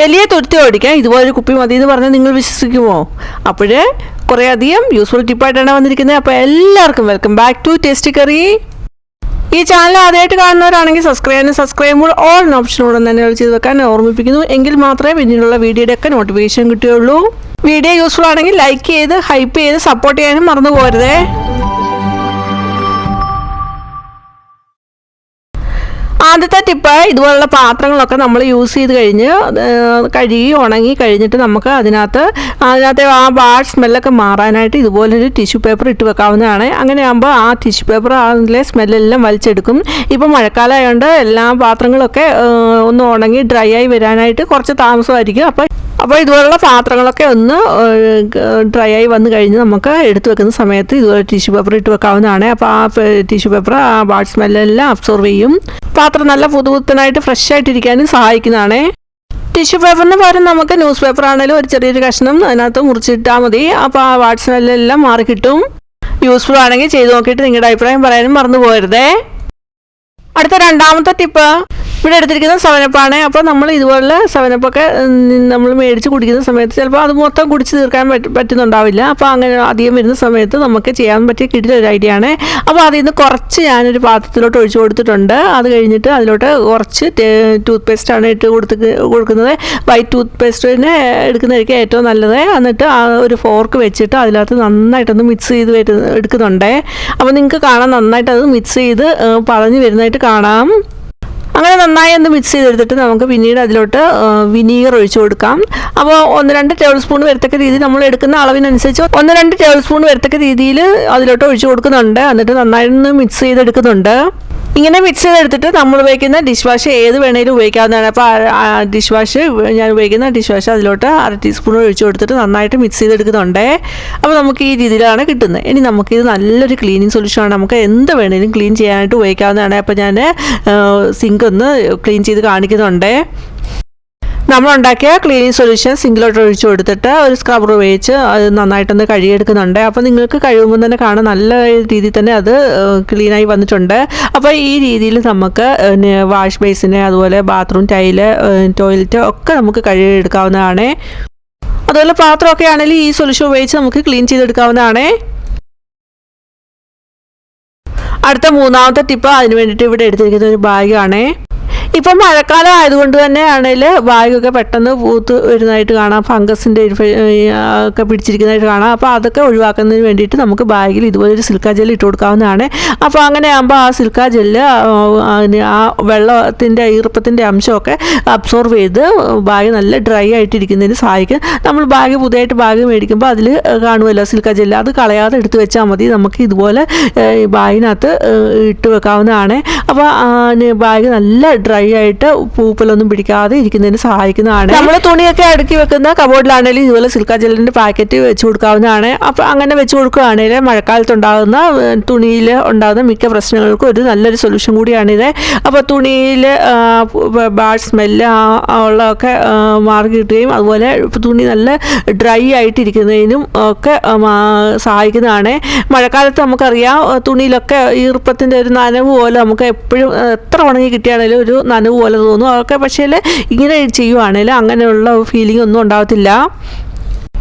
എലിയെ തുരുത്തി ഓടിക്കാൻ ഇതുപോലൊരു കുപ്പി മതി എന്ന് പറഞ്ഞാൽ നിങ്ങൾ വിശ്വസിക്കുമോ? അപ്പോഴേ കുറേ അധികം യൂസ്ഫുൾ ടിപ്പായിട്ടാണ് വന്നിരിക്കുന്നത്. അപ്പോൾ എല്ലാവർക്കും welcome back to tasty curry. ഈ ചാനൽ ആദ്യമായിട്ട് കാണുന്നവരാണെങ്കിൽ സബ്സ്ക്രൈബ് ചെയ്യുമ്പോൾ ഓൾ ഓപ്ഷനോടെ തന്നെ ചെയ്ത് വെക്കാൻ ഓർമ്മിപ്പിക്കുന്നു. എങ്കിൽ മാത്രമേ പിന്നീടുള്ള വീഡിയോയുടെ ഒക്കെ നോട്ടിഫിക്കേഷൻ കിട്ടുകയുള്ളൂ. വീഡിയോ യൂസ്ഫുൾ ആണെങ്കിൽ ലൈക്ക് ചെയ്ത് ഹൈപ്പ് ചെയ്ത് സപ്പോർട്ട് ചെയ്യാനും മറന്നു പോകരുതേ. ആദ്യത്തെ ടിപ്പ്, ഇതുപോലുള്ള പാത്രങ്ങളൊക്കെ നമ്മൾ യൂസ് ചെയ്ത് കഴിഞ്ഞ് കഴുകി ഉണങ്ങി കഴിഞ്ഞിട്ട് നമുക്ക് അതിനകത്തെ ആ ബാഡ് സ്മെല്ലൊക്കെ മാറാനായിട്ട് ഇതുപോലൊരു ടിഷ്യൂ പേപ്പർ ഇട്ട് വെക്കാവുന്നതാണ്. അങ്ങനെയാകുമ്പോൾ ആ ടിഷ്യൂ പേപ്പർ അതിലെ സ്മെല്ലെല്ലാം വലിച്ചെടുക്കും. ഇപ്പം മഴക്കാലം ആയതുകൊണ്ട് എല്ലാ പാത്രങ്ങളൊക്കെ ഒന്ന് ഉണങ്ങി ഡ്രൈ ആയി വരാനായിട്ട് കുറച്ച് താമസമായിരിക്കും. അപ്പോൾ ഇതുപോലുള്ള പാത്രങ്ങളൊക്കെ ഒന്ന് ഡ്രൈ ആയി വന്നു കഴിഞ്ഞ് നമുക്ക് എടുത്തു വെക്കുന്ന സമയത്ത് ഇതുപോലെ ടിഷ്യൂ പേപ്പർ ഇട്ട് വെക്കാവുന്നതാണ്. അപ്പോൾ ആ ടിഷ്യൂ പേപ്പർ ആ ബാഡ് സ്മെല്ലെല്ലാം അബ്സോർവ് ചെയ്യും. പാത്രം നല്ല പുതുപുത്തനായിട്ട് ഫ്രഷ് ആയിട്ടിരിക്കാനും സഹായിക്കുന്നതാണ്. ടിഷ്യൂ പേപ്പറിന് പകരം നമുക്ക് ന്യൂസ് പേപ്പർ ആണെങ്കിലും ഒരു ചെറിയൊരു കഷ്ണം അതിനകത്ത് മുറിച്ചിട്ടാൽ മതി. അപ്പോൾ ആ ബാഡ് സ്മെല്ലെല്ലാം മാറിക്കിട്ടും. യൂസ്ഫുൾ ആണെങ്കിൽ ചെയ്ത് നോക്കിയിട്ട് നിങ്ങളുടെ അഭിപ്രായം പറയാനും മറന്നു പോകരുതേ. അടുത്ത രണ്ടാമത്തെ ടിപ്പ്, ഇവിടെ എടുത്തിരിക്കുന്ന സെവനപ്പാണ്. അപ്പോൾ നമ്മൾ ഇതുപോലെ സെവനപ്പൊക്കെ നമ്മൾ മേടിച്ച് കുടിക്കുന്ന സമയത്ത് ചിലപ്പോൾ അത് മൊത്തം കുടിച്ച് തീർക്കാൻ പറ്റുന്നുണ്ടാവില്ല. അപ്പോൾ അങ്ങനെ അധികം വരുന്ന സമയത്ത് നമുക്ക് ചെയ്യാൻ പറ്റിയ കിടിലൊരു ഐഡിയ ആണ്. അപ്പോൾ അതിൽ നിന്ന് കുറച്ച് ഞാനൊരു പാത്രത്തിലോട്ട് ഒഴിച്ചു കൊടുത്തിട്ടുണ്ട്. അത് കഴിഞ്ഞിട്ട് അതിലോട്ട് കുറച്ച് ടൂത്ത് പേസ്റ്റാണ് ഇട്ട് കൊടുക്കുന്നത്. വൈറ്റ് ടൂത്ത് പേസ്റ്റ് തന്നെ എടുക്കുന്നതായിരിക്കും ഏറ്റവും നല്ലത്. എന്നിട്ട് ആ ഒരു ഫോർക്ക് വെച്ചിട്ട് അതിനകത്ത് നന്നായിട്ടൊന്ന് മിക്സ് ചെയ്ത് എടുക്കുന്നുണ്ട്. അപ്പോൾ നിങ്ങൾക്ക് കാണാൻ നന്നായിട്ട് അത് മിക്സ് ചെയ്ത് പതഞ്ഞ് വരുന്നതായിട്ട് കാണാം. അങ്ങനെ നന്നായി ഒന്ന് മിക്സ് ചെയ്തെടുത്തിട്ട് നമുക്ക് പിന്നീട് അതിലോട്ട് വിനീഗർ ഒഴിച്ചു കൊടുക്കാം. അപ്പോൾ 1-2 ടേബിൾ സ്പൂൺ വരത്തക്ക രീതിയിൽ നമ്മൾ എടുക്കുന്ന അളവിനനുസരിച്ച് 1-2 ടേബിൾ സ്പൂൺ വരത്തക്ക രീതിയിൽ അതിലോട്ട് ഒഴിച്ചു കൊടുക്കുന്നുണ്ട്. എന്നിട്ട് നന്നായിട്ടൊന്ന് മിക്സ് ചെയ്തെടുക്കുന്നുണ്ട്. ഇങ്ങനെ മിക്സ് ചെയ്തെടുത്തിട്ട് നമ്മൾ ഉപയോഗിക്കുന്ന ഡിഷ് വാഷ് ഏത് വേണേലും ഉപയോഗിക്കാവുന്നതാണ്. അപ്പോൾ ഡിഷ് വാഷ് ഞാൻ ഉപയോഗിക്കുന്ന ഡിഷ് വാഷ് അതിലോട്ട് 1/2 ടീസ്പൂൺ ഒഴിച്ചു കൊടുത്തിട്ട് നന്നായിട്ട് മിക്സ് ചെയ്തെടുക്കുന്നുണ്ട്. അപ്പോൾ നമുക്ക് ഈ രീതിയിലാണ് കിട്ടുന്നത്. ഇനി നമുക്കിത് നല്ലൊരു ക്ലീനിങ് സൊല്യൂഷനാണ്. നമുക്ക് എന്ത് വേണേലും ക്ലീൻ ചെയ്യാനായിട്ട് ഉപയോഗിക്കാവുന്നതാണ്. അപ്പോൾ ഞാൻ സിങ്ക് ഒന്ന് ക്ലീൻ ചെയ്ത് കാണിക്കുന്നുണ്ട്. നമ്മളുണ്ടാക്കിയ ക്ലീനിങ് സൊല്യൂഷൻ സിങ്കിലോട്ട് ഒഴിച്ചു കൊടുത്തിട്ട് ഒരു സ്ക്രബ്ബർ ഉപയോഗിച്ച് അത് നന്നായിട്ടൊന്ന് കഴുകിയെടുക്കുന്നുണ്ട്. അപ്പോൾ നിങ്ങൾക്ക് കഴുകുമ്പോൾ തന്നെ കാണാൻ നല്ല രീതിയിൽ തന്നെ അത് ക്ലീനായി വന്നിട്ടുണ്ട്. അപ്പോൾ ഈ രീതിയിൽ നമുക്ക് വാഷ് ബേസിന് അതുപോലെ ബാത്റൂം ടൈല് ടോയ്ലറ്റ് ഒക്കെ നമുക്ക് കഴുകിയെടുക്കാവുന്നതാണ്. അതുപോലെ പാത്രമൊക്കെ ആണെങ്കിൽ ഈ സൊല്യൂഷൻ ഉപയോഗിച്ച് നമുക്ക് ക്ലീൻ ചെയ്തെടുക്കാവുന്നതാണ്. അടുത്ത മൂന്നാമത്തെ ടിപ്പ്, അതിന് വേണ്ടിയിട്ട് ഇവിടെ എടുത്തിരിക്കുന്ന ഒരു ബാഗാണ്. ഇപ്പം മഴക്കാലം ആയതുകൊണ്ട് തന്നെ ആണെങ്കിൽ ബാഗൊക്കെ പെട്ടെന്ന് പൂത്ത് വരുന്നതായിട്ട് കാണാം. ഫംഗസിൻ്റെ ഒക്കെ പിടിച്ചിരിക്കുന്നതായിട്ട് കാണാം. അപ്പോൾ അതൊക്കെ ഒഴിവാക്കുന്നതിന് വേണ്ടിയിട്ട് നമുക്ക് ബാഗിൽ ഇതുപോലൊരു സിൽക്ക ജെല്ല് ഇട്ട് കൊടുക്കാവുന്നതാണ്. അപ്പോൾ അങ്ങനെ ആകുമ്പോൾ ആ സിൽക്ക ജെല്ല് ആ വെള്ളത്തിൻ്റെ ഈർപ്പത്തിൻ്റെ അംശമൊക്കെ അബ്സോർവ് ചെയ്ത് ബാഗ് നല്ല ഡ്രൈ ആയിട്ടിരിക്കുന്നതിന് സഹായിക്കും. നമ്മൾ പുതിയതായിട്ട് ബാഗ് മേടിക്കുമ്പോൾ അതിൽ കാണുമല്ലോ സിൽക്ക ജെല്ല്, അത് കളയാതെ എടുത്ത് വെച്ചാൽ മതി. നമുക്ക് ഇതുപോലെ ബാഗിനകത്ത് ഇട്ട് വെക്കാവുന്നതാണ്. അപ്പോൾ ബാഗ് നല്ല ഡ്രൈ ആയിട്ട് പൂപ്പലൊന്നും പിടിക്കാതെ ഇരിക്കുന്നതിന് സഹായിക്കുന്നതാണ്. നമ്മൾ തുണിയൊക്കെ അടുക്കി വെക്കുന്ന കബോർഡിലാണെങ്കിലും ഇതുപോലെ സിൽക്ക ജെല്ലിൻ്റെ പാക്കറ്റ് വെച്ച് കൊടുക്കാവുന്നതാണ്. അപ്പോൾ അങ്ങനെ വെച്ച് കൊടുക്കുകയാണെങ്കിൽ മഴക്കാലത്തുണ്ടാകുന്ന തുണിയിൽ ഉണ്ടാകുന്ന മിക്ക പ്രശ്നങ്ങൾക്കും ഒരു നല്ലൊരു സൊല്യൂഷൻ കൂടിയാണിത്. അപ്പോൾ തുണിയിൽ ബാഡ് സ്മെല്ല് ഉള്ളതൊക്കെ മാറി കിട്ടുകയും അതുപോലെ തുണി നല്ല ഡ്രൈ ആയിട്ടിരിക്കുന്നതിനും ഒക്കെ സഹായിക്കുന്നതാണ്. മഴക്കാലത്ത് നമുക്കറിയാം തുണിയിലൊക്കെ ഈർപ്പത്തിൻ്റെ ഒരു നനവ് പോലെ നമുക്ക് എപ്പോഴും എത്ര ഉണങ്ങി കിട്ടിയാണെങ്കിലും ഒരു നനവ് പോലെ തോന്നും. അതൊക്കെ പക്ഷേ ഇങ്ങനെ ചെയ്യുവാണെങ്കിൽ അങ്ങനെയുള്ള ഫീലിംഗ് ഒന്നും ഉണ്ടാകത്തില്ല.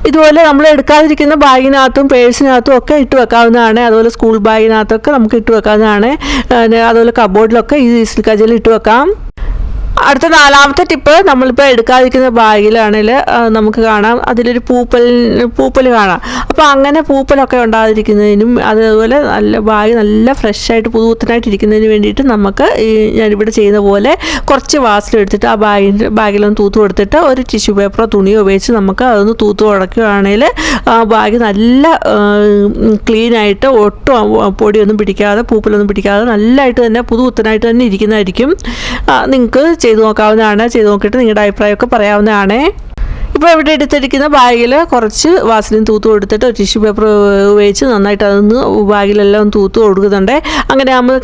ഇതുപോലെ നമ്മൾ എടുക്കാതിരിക്കുന്ന ബാഗിനകത്തും പേഴ്സിനകത്തും ഒക്കെ ഇട്ട് വെക്കാവുന്നതാണ്. അതുപോലെ സ്കൂൾ ബാഗിനകത്തൊക്കെ നമുക്ക് ഇട്ട് വെക്കാവുന്നതാണ്. അതുപോലെ കബോർഡിലൊക്കെ ഈ സിൽക്ക ജെല്ല് ഇട്ട് വെക്കാം. അടുത്ത നാലാമത്തെ ടിപ്പ്, നമ്മളിപ്പോൾ എടുക്കാതിരിക്കുന്ന ബാഗിലാണെങ്കിൽ നമുക്ക് കാണാം അതിലൊരു പൂപ്പൽ കാണാം. അപ്പോൾ അങ്ങനെ പൂപ്പലൊക്കെ ഉണ്ടാകാതിരിക്കുന്നതിനും അതുപോലെ ബാഗ് നല്ല ഫ്രഷായിട്ട് പുതുപുത്തനായിട്ടിരിക്കുന്നതിന് വേണ്ടിയിട്ട് നമുക്ക് ഞാനിവിടെ ചെയ്യുന്ന പോലെ കുറച്ച് വാസൽ എടുത്തിട്ട് ആ ബാഗിലൊന്ന് തൂത്ത് കൊടുത്തിട്ട് ഒരു ടിഷ്യൂ പേപ്പറോ തുണിയോ ഉപയോഗിച്ച് നമുക്ക് അതൊന്ന് തൂത്ത് ഉടക്കുകയാണെങ്കിൽ ആ ബാഗ് നല്ല ക്ലീനായിട്ട് ഒട്ടും പൊടിയൊന്നും പിടിക്കാതെ പൂപ്പലൊന്നും പിടിക്കാതെ നല്ലതായിട്ട് തന്നെ പുതുപുത്തനായിട്ട് തന്നെ ഇരിക്കുന്നതായിരിക്കും. നിങ്ങൾക്ക് ചെയ്ത് നോക്കാവുന്നതാണ്. ചെയ്ത് നോക്കിയിട്ട് നിങ്ങളുടെ അഭിപ്രായമൊക്കെ പറയാവുന്നതാണ്. ഇപ്പോൾ ഇവിടെ എടുത്തിരിക്കുന്ന ബാഗിൽ കുറച്ച് വാസലിൻ തൂത്ത് കൊടുത്തിട്ട് ടിഷ്യൂ പേപ്പർ ഉപയോഗിച്ച് നന്നായിട്ട് അതൊന്ന് ബാഗിലെല്ലാം തൂത്ത് കൊടുക്കുന്നുണ്ട്. അങ്ങനെ ആകുമ്പോൾ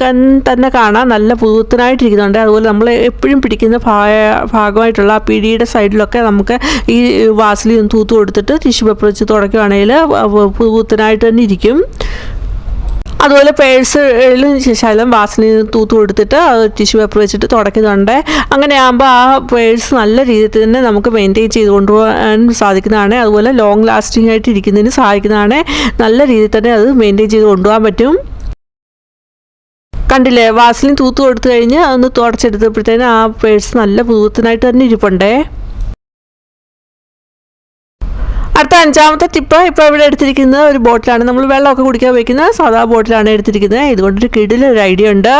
തന്നെ കാണാൻ നല്ല പുതുത്തനായിട്ടിരിക്കുന്നുണ്ട്. അതുപോലെ നമ്മൾ എപ്പോഴും പിടിക്കുന്ന ഭാഗമായിട്ടുള്ള ആ പിടിയുടെ സൈഡിലൊക്കെ നമുക്ക് ഈ വാസലിൻ തൂത്ത് കൊടുത്തിട്ട് ടിഷ്യൂ പേപ്പർ വെച്ച് തുടയ്ക്കുകയാണെങ്കിൽ പുതുത്തനായിട്ട് തന്നെ ഇരിക്കും. അതുപോലെ പേഴ്സിലും ശകലം വാസലിൻ തൂത്ത് കൊടുത്തിട്ട് ടിഷ്യൂ പേപ്പർ വെച്ചിട്ട് തുടയ്ക്കുന്നുണ്ട്. അങ്ങനെ ആകുമ്പോൾ ആ പേഴ്സ് നല്ല രീതിയിൽ തന്നെ നമുക്ക് മെയിൻറ്റെയിൻ ചെയ്ത് കൊണ്ടുപോകാൻ സാധിക്കുന്നതാണ്. അതുപോലെ ലോങ് ലാസ്റ്റിംഗ് ആയിട്ട് ഇരിക്കുന്നതിന് സഹായിക്കുന്നതാണ്. നല്ല രീതിയിൽ തന്നെ അത് മെയിൻറ്റെയിൻ ചെയ്ത് കൊണ്ടുപോകാൻ പറ്റും. കണ്ടില്ലേ, വാസലിൻ തൂത്ത് കൊടുത്തു കഴിഞ്ഞ് ഒന്ന് തുടച്ചെടുത്തപ്പോഴത്തേന് ആ പേഴ്സ് നല്ല പുതുത്തനായിട്ട് തന്നെ ഇരിപ്പുണ്ടേ. അടുത്ത 5ാമത്തെ ടിപ്പ്, ഇപ്പോൾ ഇവിടെ എടുത്തിരിക്കുന്നത് ഒരു ബോട്ടിലാണ്. നമ്മൾ വെള്ളമൊക്കെ കുടിക്കാൻ വയ്ക്കുന്ന സാധാ ബോട്ടിലാണ് എടുത്തിരിക്കുന്നത്. ഇതുകൊണ്ടൊരു കിടിലൊരു ഐഡിയ ഉണ്ട്.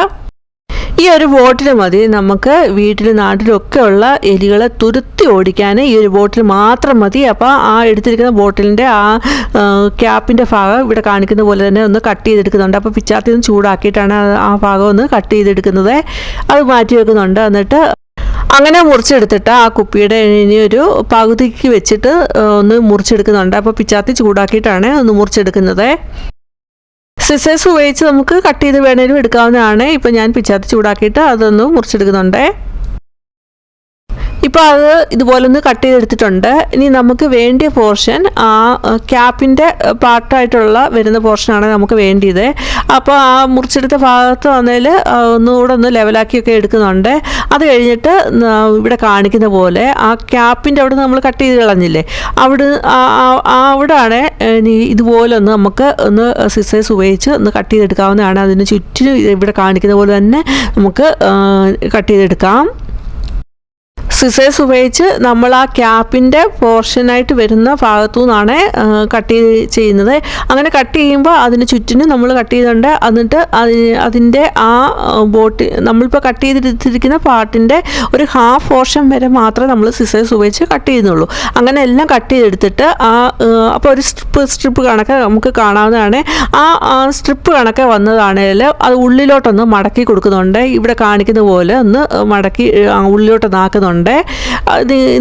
ഈ ഒരു ബോട്ടിൽ മതി നമുക്ക് വീട്ടിലും നാട്ടിലൊക്കെ ഉള്ള എലികളെ തുരത്തി ഓടിക്കാൻ. ഈ ഒരു ബോട്ടിൽ മാത്രം മതി. അപ്പോൾ ആ എടുത്തിരിക്കുന്ന ബോട്ടിലിൻ്റെ ആ ക്യാപ്പിൻ്റെ ഭാഗം ഇവിടെ കാണിക്കുന്ന പോലെ തന്നെ ഒന്ന് കട്ട് ചെയ്തെടുക്കുന്നുണ്ട്. അപ്പോൾ പിച്ചാത്തി ഒന്ന് ചൂടാക്കിയിട്ടാണ് ആ ഭാഗം ഒന്ന് കട്ട് ചെയ്തെടുക്കുന്നത്. അത് മാറ്റി വെക്കുന്നുണ്ട്. എന്നിട്ട് അങ്ങനെ മുറിച്ചെടുത്തിട്ട് ആ കുപ്പിയുടെ ഇനി ഒരു പകുതിക്ക് വെച്ചിട്ട് ഒന്ന് മുറിച്ചെടുക്കുന്നുണ്ട്. അപ്പോൾ പിച്ചാത്തി ചൂടാക്കിയിട്ടാണ് ഒന്ന് മുറിച്ചെടുക്കുന്നത്. സിസേഴ്സ് ഉപയോഗിച്ച് നമുക്ക് കട്ട് ചെയ്ത് വേണേലും എടുക്കാവുന്നതാണ്. ഇപ്പം ഞാൻ പിച്ചാത്തി ചൂടാക്കിയിട്ട് അതൊന്ന് മുറിച്ചെടുക്കുന്നുണ്ട്. ഇപ്പോൾ അത് ഇതുപോലെ ഒന്ന് കട്ട് ചെയ്തെടുത്തിട്ടുണ്ട്. ഇനി നമുക്ക് വേണ്ടിയ പോർഷൻ ആ ക്യാപ്പിൻ്റെ പാർട്ടായിട്ടുള്ള വരുന്ന പോർഷനാണ് നമുക്ക് വേണ്ടിയത്. അപ്പോൾ ആ മുറിച്ചെടുത്ത ഭാഗത്ത് വന്നതിൽ ഒന്നുകൂടെ ഒന്ന് ലെവലാക്കിയൊക്കെ എടുക്കുന്നുണ്ട്. അത് കഴിഞ്ഞിട്ട് ഇവിടെ കാണിക്കുന്ന പോലെ ആ ക്യാപ്പിൻ്റെ അവിടെ നമ്മൾ കട്ട് ചെയ്ത് കളഞ്ഞില്ലേ, അവിടെയാണ് ഇനി ഇതുപോലെ ഒന്ന് നമുക്ക് ഒന്ന് സിസേഴ്സ് ഉപയോഗിച്ച് ഒന്ന് കട്ട് ചെയ്തെടുക്കാവുന്നതാണ്. അതിന് ചുറ്റിനും ഇവിടെ കാണിക്കുന്ന പോലെ തന്നെ നമുക്ക് കട്ട് ചെയ്തെടുക്കാം. സിസേഴ്സ് ഉപയോഗിച്ച് നമ്മൾ ആ ക്യാപ്പിൻ്റെ പോർഷനായിട്ട് വരുന്ന ഭാഗത്തു നിന്നാണ് കട്ട് ചെയ്യുന്നത്. അങ്ങനെ കട്ട് ചെയ്യുമ്പോൾ അതിന് ചുറ്റിനും നമ്മൾ കട്ട് ചെയ്തിട്ടുണ്ട്. എന്നിട്ട് അതിൻ്റെ ആ നമ്മളിപ്പോൾ കട്ട് ചെയ്തെടുത്തിരിക്കുന്ന പാർട്ടിൻ്റെ ഒരു ഹാഫ് പോർഷൻ വരെ മാത്രമേ നമ്മൾ സിസേഴ്സ് ഉപയോഗിച്ച് കട്ട് ചെയ്യുന്നുള്ളൂ. അങ്ങനെ എല്ലാം കട്ട് ചെയ്തെടുത്തിട്ട് അപ്പോൾ ഒരു സ്ട്രിപ്പ് കണക്ക് നമുക്ക് കാണാവുന്നതാണ്. ആ സ്ട്രിപ്പ് കണക്ക് വന്നതാണെങ്കിൽ അത് ഉള്ളിലോട്ടൊന്ന് മടക്കി കൊടുക്കുന്നുണ്ട്. ഇവിടെ കാണിക്കുന്ന പോലെ ഒന്ന് മടക്കി ഉള്ളിലോട്ടൊന്നാക്കുന്നുണ്ട്.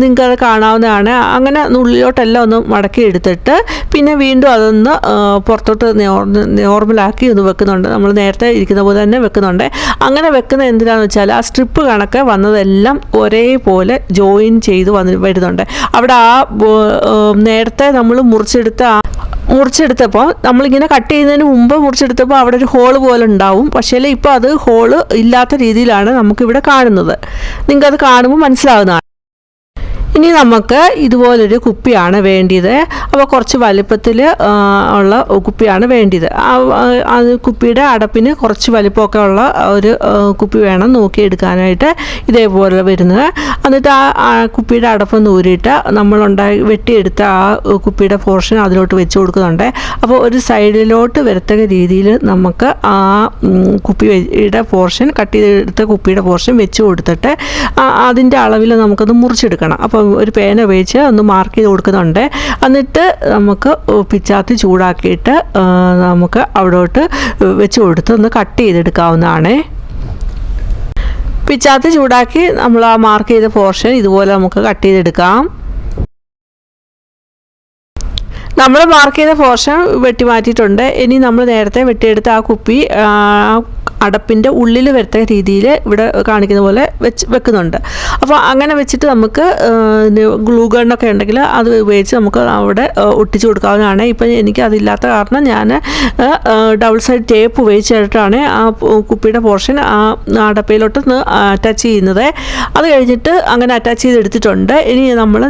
നിങ്ങൾക്കത് കാണാവുന്നതാണ്. അങ്ങനെ ഉള്ളിലോട്ടെല്ലാം ഒന്ന് മടക്കി എടുത്തിട്ട് പിന്നെ വീണ്ടും അതൊന്ന് പുറത്തോട്ട് നോർമലാക്കി ഒന്ന് വെക്കുന്നുണ്ട്. നമ്മൾ നേരത്തെ ഇരിക്കുന്ന പോലെ തന്നെ വെക്കുന്നുണ്ട്. അങ്ങനെ വെക്കുന്നത് എന്തിനാണെന്ന് വെച്ചാൽ ആ സ്ട്രിപ്പ് കണക്ക് വന്നതെല്ലാം ഒരേപോലെ ജോയിൻ ചെയ്ത് വരുന്നുണ്ട്. അവിടെ ആ നേരത്തെ നമ്മൾ മുറിച്ചെടുത്തപ്പോൾ നമ്മളിങ്ങനെ കട്ട് ചെയ്യുന്നതിന് മുമ്പ് മുറിച്ചെടുത്തപ്പോൾ അവിടെ ഒരു ഹോള് പോലെ ഉണ്ടാവും. പക്ഷേ ഇപ്പോൾ അത് ഹോള് ഇല്ലാത്ത രീതിയിലാണ് നമുക്കിവിടെ കാണുന്നത്. നിങ്ങൾക്കത് കാണുമ്പോൾ മനസ്സിലാവുന്നതാണ്. ഇനി നമുക്ക് ഇതുപോലൊരു കുപ്പിയാണ് വേണ്ടിയത്. അപ്പോൾ കുറച്ച് വലിപ്പത്തിൽ ഉള്ള കുപ്പിയാണ് വേണ്ടിയത്. ആ കുപ്പിയുടെ അടപ്പിന് കുറച്ച് വലിപ്പമൊക്കെ ഉള്ള ഒരു കുപ്പി വേണം നോക്കിയെടുക്കാനായിട്ട്. ഇതേപോലെ വരുന്നത്. എന്നിട്ട് ആ കുപ്പിയുടെ അടപ്പൊന്ന് ഊരിയിട്ട് വെട്ടിയെടുത്ത ആ കുപ്പിയുടെ പോർഷൻ അതിലോട്ട് വെച്ച് കൊടുക്കുന്നുണ്ട്. അപ്പോൾ ഒരു സൈഡിലോട്ട് വരത്തക്ക രീതിയിൽ നമുക്ക് ആ കുപ്പിയുടെ പോർഷൻ കട്ട് ചെയ്തെടുത്ത കുപ്പിയുടെ പോർഷൻ വെച്ച് കൊടുത്തിട്ട് അതിൻ്റെ അളവിൽ നമുക്കൊന്ന് മുറിച്ചെടുക്കണം. അപ്പോൾ ഒരു പേന ഉപയോഗിച്ച് ഒന്ന് മാർക്ക് ചെയ്ത് കൊടുക്കുന്നുണ്ട്. എന്നിട്ട് നമുക്ക് പിച്ചാത്തി ചൂടാക്കിയിട്ട് നമുക്ക് അവിടോട്ട് വെച്ച് കൊടുത്ത് ഒന്ന് കട്ട് ചെയ്തെടുക്കാവുന്നതാണ്. പിച്ചാത്തി ചൂടാക്കി നമ്മൾ ആ മാർക്ക് ചെയ്ത പോർഷൻ ഇതുപോലെ നമുക്ക് കട്ട് ചെയ്തെടുക്കാം. നമ്മൾ മാർക്ക് ചെയ്ത പോർഷൻ വെട്ടി മാറ്റിയിട്ടുണ്ട്. ഇനി നമ്മൾ നേരത്തെ വെട്ടിയെടുത്ത ആ കുപ്പി അടപ്പിൻ്റെ ഉള്ളിൽ വരുത്ത രീതിയിൽ ഇവിടെ കാണിക്കുന്ന പോലെ വെക്കുന്നുണ്ട്. അപ്പോൾ അങ്ങനെ വെച്ചിട്ട് നമുക്ക് ഗ്ലൂ ഗണ്ണൊക്കെ ഉണ്ടെങ്കിൽ അത് ഉപയോഗിച്ച് നമുക്ക് അവിടെ ഒട്ടിച്ചു കൊടുക്കാവുന്നതാണ്. ഇപ്പം എനിക്ക് അതില്ലാത്ത കാരണം ഞാൻ ഡബിൾ സൈഡ് ടേപ്പ് ഉപയോഗിച്ചിട്ടാണ് ആ കുപ്പിയുടെ പോർഷൻ ആ അടപ്പയിലോട്ട് അറ്റാച്ച് ചെയ്യുന്നത്. അത് കഴിഞ്ഞിട്ട് അങ്ങനെ അറ്റാച്ച് ചെയ്തെടുത്തിട്ടുണ്ട്. ഇനി നമ്മൾ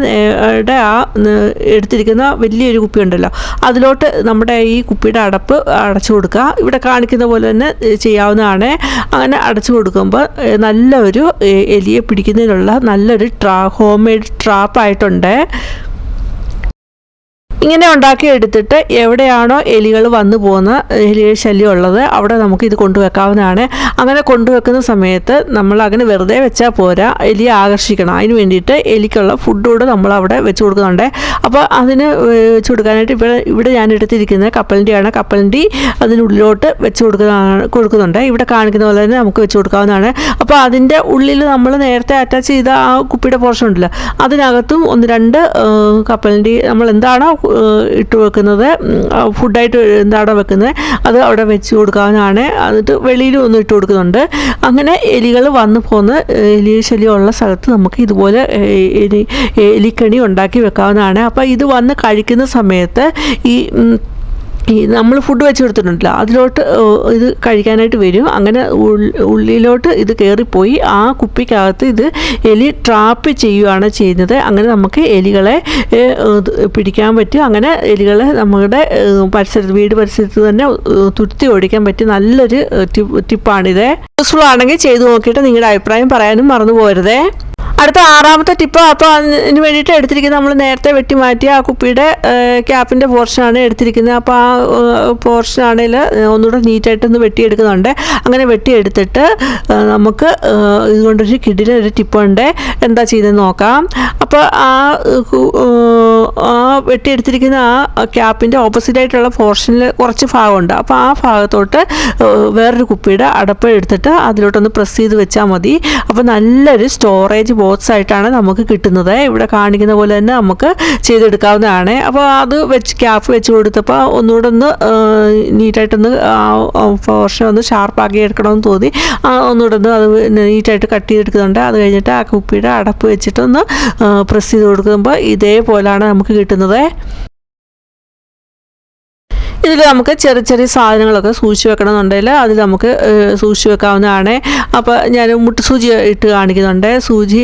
ആ എടുത്തിരിക്കുന്ന വലിയൊരു കുപ്പി ഉണ്ടല്ലോ അതിലോട്ട് നമ്മുടെ ഈ കുപ്പിയുടെ അടപ്പ് അടച്ചു കൊടുക്കുക. ഇവിടെ കാണിക്കുന്ന പോലെ തന്നെ ചെയ്യാവുന്ന അങ്ങനെ അടച്ചു കൊടുക്കുമ്പോൾ നല്ലൊരു എലിയെ പിടിക്കുന്നതിനുള്ള നല്ലൊരു ഹോം മെയ്ഡ് ട്രാപ്പായിട്ടുണ്ട്. ഇങ്ങനെ ഉണ്ടാക്കിയെടുത്തിട്ട് എവിടെയാണോ എലികൾ വന്നു പോകുന്ന എലി ശല്യം ഉള്ളത് അവിടെ നമുക്ക് ഇത് കൊണ്ടുവെക്കാവുന്നതാണ്. അങ്ങനെ കൊണ്ടുവെക്കുന്ന സമയത്ത് നമ്മൾ അങ്ങനെ വെറുതെ വെച്ചാൽ പോരാ, എലിയെ ആകർഷിക്കണം. അതിന് വേണ്ടിയിട്ട് എലിക്കുള്ള ഫുഡ് കൂടെ നമ്മൾ അവിടെ വെച്ച് കൊടുക്കുന്നുണ്ട്. അപ്പോൾ അതിന് വെച്ച് കൊടുക്കാനായിട്ട് ഇവിടെ ഞാൻ എടുത്തിരിക്കുന്നത് കപ്പലണ്ടിയാണ്. കപ്പലണ്ടി അതിനുള്ളിലോട്ട് വെച്ച് കൊടുക്കുന്നുണ്ട്. ഇവിടെ കാണിക്കുന്ന പോലെ തന്നെ നമുക്ക് വെച്ച് കൊടുക്കാവുന്നതാണ്. അപ്പോൾ അതിൻ്റെ ഉള്ളിൽ നമ്മൾ നേരത്തെ അറ്റാച്ച് ചെയ്ത ആ കുപ്പിയുടെ പോർഷൻ ഉണ്ടല്ലോ അതിനകത്തും 1-2 കപ്പലണ്ടി നമ്മൾ എന്താണോ ഇട്ട് വെക്കുന്നത്, ഫുഡായിട്ട് എന്താണോ വെക്കുന്നത് അത് അവിടെ വെച്ച് കൊടുക്കാവുന്നതാണ്. എന്നിട്ട് വെളിയിലും ഒന്ന് ഇട്ട് കൊടുക്കുന്നുണ്ട്. അങ്ങനെ എലികൾ വന്നു പോകുന്ന എലി ശല്യമുള്ള സ്ഥലത്ത് നമുക്ക് ഇതുപോലെ എലിക്കണി ഉണ്ടാക്കി വെക്കാവുന്നതാണ്. അപ്പോൾ ഇത് വന്ന് കഴിക്കുന്ന സമയത്ത് ഈ ഈ നമ്മൾ ഫുഡ് വെച്ച് കൊടുത്തിട്ടുണ്ടല്ലോ അതിലോട്ട് ഇത് കഴിക്കാനായിട്ട് വരും. അങ്ങനെ ഉള്ളിലോട്ട് ഇത് കയറിപ്പോയി ആ കുപ്പിക്കകത്ത് ഇത് എലി ട്രാപ്പ് ചെയ്യുകയാണ് ചെയ്യുന്നത്. അങ്ങനെ നമുക്ക് എലികളെ പിടിക്കാൻ പറ്റും. അങ്ങനെ എലികളെ നമ്മുടെ വീട് പരിസരത്ത് തന്നെ തുരുത്തി ഓടിക്കാൻ പറ്റിയ നല്ലൊരു ടിപ്പാണിത്. യൂസ്ഫുൾ ആണെങ്കിൽ ചെയ്തു നോക്കിയിട്ട് നിങ്ങളുടെ അഭിപ്രായം പറയാനും മറന്നു പോകരുതേ. അടുത്ത 6ാമത്തെ ടിപ്പ്, അപ്പോൾ അതിന് വേണ്ടിയിട്ട് എടുത്തിരിക്കുന്നത് നമ്മൾ നേരത്തെ വെട്ടി മാറ്റിയ ആ കുപ്പിയുടെ ക്യാപ്പിൻ്റെ പോർഷനാണ് എടുത്തിരിക്കുന്നത്. അപ്പോൾ ആ പോർഷനാണെങ്കിൽ ഒന്നുകൂടെ നീറ്റായിട്ടൊന്ന് വെട്ടിയെടുക്കുന്നുണ്ട്. അങ്ങനെ വെട്ടിയെടുത്തിട്ട് നമുക്ക് ഇതുകൊണ്ടൊരു കിടിലൊരു ടിപ്പുണ്ട്. എന്താ ചെയ്തെന്ന് നോക്കാം. അപ്പോൾ ആ വെട്ടിയെടുത്തിരിക്കുന്ന ആ ക്യാപ്പിൻ്റെ ഓപ്പോസിറ്റായിട്ടുള്ള പോർഷനിൽ കുറച്ച് ഭാഗമുണ്ട്. അപ്പോൾ ആ ഭാഗത്തോട്ട് വേറൊരു കുപ്പിയുടെ അടപ്പ് എടുത്തിട്ട് അതിലോട്ടൊന്ന് പ്രസ് ചെയ്ത് വെച്ചാൽ മതി. അപ്പോൾ നല്ലൊരു സ്റ്റോറേജ് ബോക്സ് ആയിട്ടാണ് നമുക്ക് കിട്ടുന്നത്. ഇവിടെ കാണിക്കുന്ന പോലെ തന്നെ നമുക്ക് ചെയ്തെടുക്കാവുന്നതാണ്. അപ്പോൾ അത് ക്യാപ്പ് വെച്ച് കൊടുത്തപ്പോൾ ഒന്നുകൂടെ ഒന്ന് നീറ്റായിട്ടൊന്ന് പോർഷൻ ഒന്ന് ഷാർപ്പാക്കി എടുക്കണമെന്ന് തോന്നി. ഒന്നുകൂടെ ഒന്ന് അത് നീറ്റായിട്ട് കട്ട് ചെയ്തെടുക്കുന്നുണ്ട്. അത് കഴിഞ്ഞിട്ട് ആ കുപ്പിയുടെ അടപ്പ് വെച്ചിട്ടൊന്ന് പ്രസ് ചെയ്ത് കൊടുക്കുമ്പോൾ ഇതേപോലെയാണ് നമുക്ക് കിട്ടുന്നത്. ഇതിൽ നമുക്ക് ചെറിയ ചെറിയ സാധനങ്ങളൊക്കെ സൂക്ഷിച്ച് വെക്കണമെന്നുണ്ടെങ്കിൽ അതിൽ നമുക്ക് സൂക്ഷിച്ച് വെക്കാവുന്നതാണ്. അപ്പോൾ ഞാൻ മുട്ടുസൂചി ഇട്ട് കാണിക്കുന്നുണ്ട്. സൂചി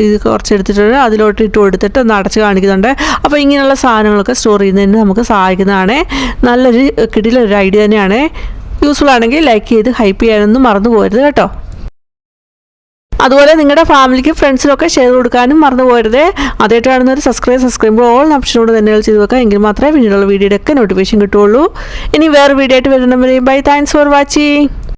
ഇത് കുറച്ചെടുത്തിട്ടുണ്ട്, അതിലോട്ട് ഇട്ട് കൊടുത്തിട്ട് ഒന്ന് അടച്ച് കാണിക്കുന്നുണ്ട്. അപ്പോൾ ഇങ്ങനെയുള്ള സാധനങ്ങളൊക്കെ സ്റ്റോർ ചെയ്യുന്നതിന് നമുക്ക് സഹായിക്കുന്നതാണ്. നല്ലൊരു കിടിലൊരു ഐഡിയ തന്നെയാണ്. യൂസ്ഫുൾ ആണെങ്കിൽ ലൈക്ക് ചെയ്ത് ഹൈപ്പ് ചെയ്യാനൊന്നും മറന്നു പോകരുത് കേട്ടോ. അതുപോലെ നിങ്ങളുടെ ഫാമിലിക്ക് ഫ്രണ്ട്സിനൊക്കെ ഷെയർ കൊടുക്കാനും മറന്നു പോകരുത്. ആദ്യമായിട്ട് കാണുന്നവർ സബ്സ്ക്രൈബ് ഓൾ ഓപ്ഷനോട് തന്നെ ചെയ്ത് വെക്കാം. എങ്കിൽ മാത്രമേ പിന്നീടുള്ള വീഡിയോയുടെ ഒക്കെ നോട്ടിഫിക്കേഷൻ കിട്ടുള്ളൂ. ഇനി വേറെ വീഡിയോ ആയിട്ട് വരുന്നവരെയും ബൈ. Thanks for watching.